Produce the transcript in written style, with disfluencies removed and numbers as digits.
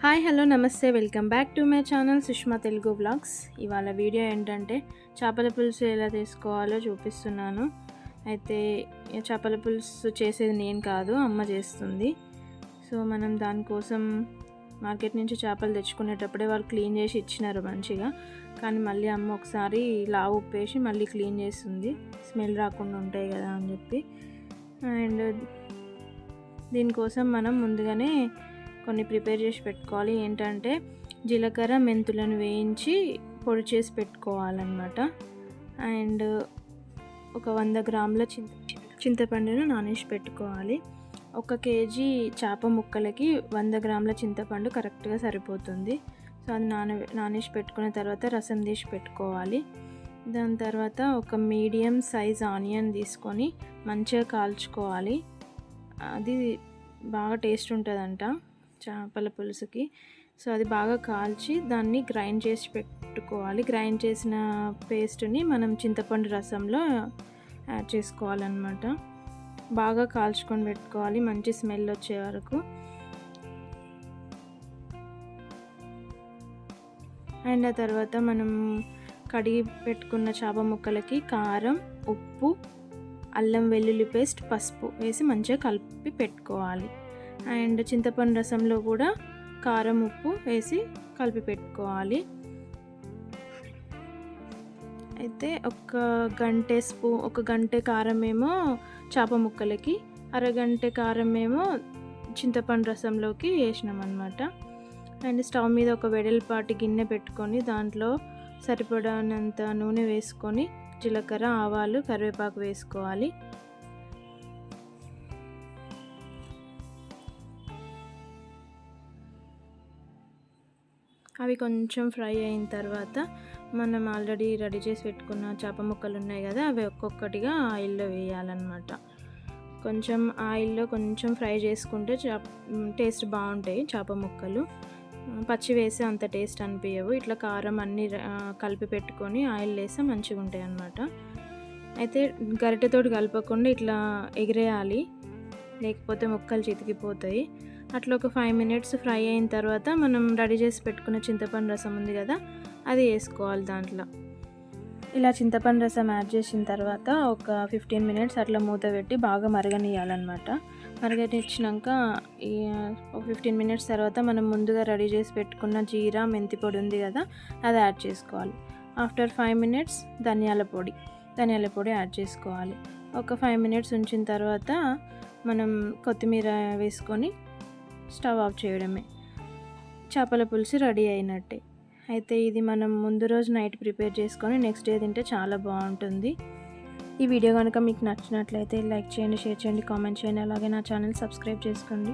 Hi hello నమస్తే welcome back to my channel Sushma Telugu vlogs. ఇవాళ video ఏంటంటే చేపల పులుసు ఎలా చేసుకోవాలో చూపిస్తున్నాను. అయితే చేపల పులుసు చేసేది నేను కాదు, అమ్మ చేస్తుంది. సో మనం దానికోసం మార్కెట్ నుంచి చేపలు తెచ్చుకునేటప్పుడే వాళ్ళు క్లీన్ చేసి ఇచ్చినారు మంచిగా. కానీ మళ్ళీ అమ్మ ఒకసారి లావు ఉప్పేసి మళ్ళీ క్లీన్ చేస్తుంది, స్మెల్ రాకుండా ఉంటాయి కదా అని చెప్పి. అండ్ దీనికోసం మనం ముందుగానే కొన్ని ప్రిపేర్ చేసి పెట్టుకోవాలి. ఏంటంటే జీలకర్ర మెంతులను వేయించి పొడి చేసి పెట్టుకోవాలన్నమాట. అండ్ ఒక 100 గ్రాముల చింతపండును నానేసి పెట్టుకోవాలి. 1 కేజీ చేప ముక్కలకి 100 గ్రాముల చింతపండు కరెక్ట్గా సరిపోతుంది. సో అది నానేసి పెట్టుకున్న తర్వాత రసం తీసి పెట్టుకోవాలి. దాని తర్వాత ఒక మీడియం సైజ్ ఆనియన్ తీసుకొని మంచిగా కాల్చుకోవాలి. అది బాగా టేస్ట్ ఉంటుందంట చేపల పులుసుకి. సో అది బాగా కాల్చి దాన్ని గ్రైండ్ చేసి పెట్టుకోవాలి. గ్రైండ్ చేసిన పేస్ట్ని మనం చింతపండు రసంలో యాడ్ చేసుకోవాలన్నమాట. బాగా కాల్చుకొని పెట్టుకోవాలి మంచి స్మెల్ వచ్చే వరకు. అండ్ ఆ తర్వాత మనం కడిగి పెట్టుకున్న చేప ముక్కలకి కారం, ఉప్పు, అల్లం వెల్లుల్లి పేస్ట్, పసుపు వేసి మంచిగా కలిపి పెట్టుకోవాలి. అండ్ చింతపండు రసంలో కూడా కారం, ఉప్పు వేసి కలిపి పెట్టుకోవాలి. అయితే ఒక గంట కారం ఏమో చేప ముక్కలకి, అరగంట కారం ఏమో చింతపండు రసంలోకి వేసినామన్నమాట. అండ్ స్టవ్ మీద ఒక వెడల్పాటి గిన్నె పెట్టుకొని దాంట్లో సరిపడినంత నూనె వేసుకొని జీలకర్ర, ఆవాలు, కరివేపాకు వేసుకోవాలి. అవి కొంచెం ఫ్రై అయిన తర్వాత మనం ఆల్రెడీ రెడీ చేసి పెట్టుకున్న చేప ముక్కలు ఉన్నాయి కదా, అవి ఒక్కొక్కటిగా ఆయిల్లో వేయాలన్నమాట. కొంచెం ఆయిల్లో కొంచెం ఫ్రై చేసుకుంటే టేస్ట్ బాగుంటాయి చేప ముక్కలు. పచ్చి వేసి అంత టేస్ట్ అనిపించవు. ఇట్లా కారం అన్నీ కలిపి పెట్టుకొని ఆయిల్ వేస్తే మంచిగా ఉంటాయి అన్నమాట. అయితే గరిటెతోటి కలపకుండా ఇట్లా ఎగిరేయాలి, లేకపోతే ముక్కలు చితికిపోతాయి. అట్లా ఒక 5 మినిట్స్ ఫ్రై అయిన తర్వాత మనం రెడీ చేసి పెట్టుకున్న చింతపండు రసం ఉంది కదా, అది వేసుకోవాలి దాంట్లో. ఇలా చింతపండు రసం యాడ్ చేసిన తర్వాత ఒక 15 మినిట్స్ అట్లా మూత పెట్టి బాగా మరగనియాలన్నమాట. మరగనిచ్చినాక ఒక 15 మినిట్స్ తర్వాత మనం ముందుగా రెడీ చేసి పెట్టుకున్న జీరా, మెంతి పొడి ఉంది కదా, అది యాడ్ చేసుకోవాలి. ఆఫ్టర్ 5 మినిట్స్ ధనియాల పొడి యాడ్ చేసుకోవాలి. ఒక 5 మినిట్స్ ఉంచిన తర్వాత మనం కొత్తిమీర వేసుకొని స్టవ్ ఆఫ్ చేయడమే. చేపల పులుసు రెడీ అయినట్టే. అయితే ఇది మనం ముందు రోజు నైట్ ప్రిపేర్ చేసుకొని నెక్స్ట్ డే తింటే చాలా బాగుంటుంది. ఈ వీడియో కనుక మీకు నచ్చినట్లయితే లైక్ చేయండి, షేర్ చేయండి, కామెంట్ చేయండి. అలాగే నా ఛానల్ సబ్స్క్రైబ్ చేసుకోండి.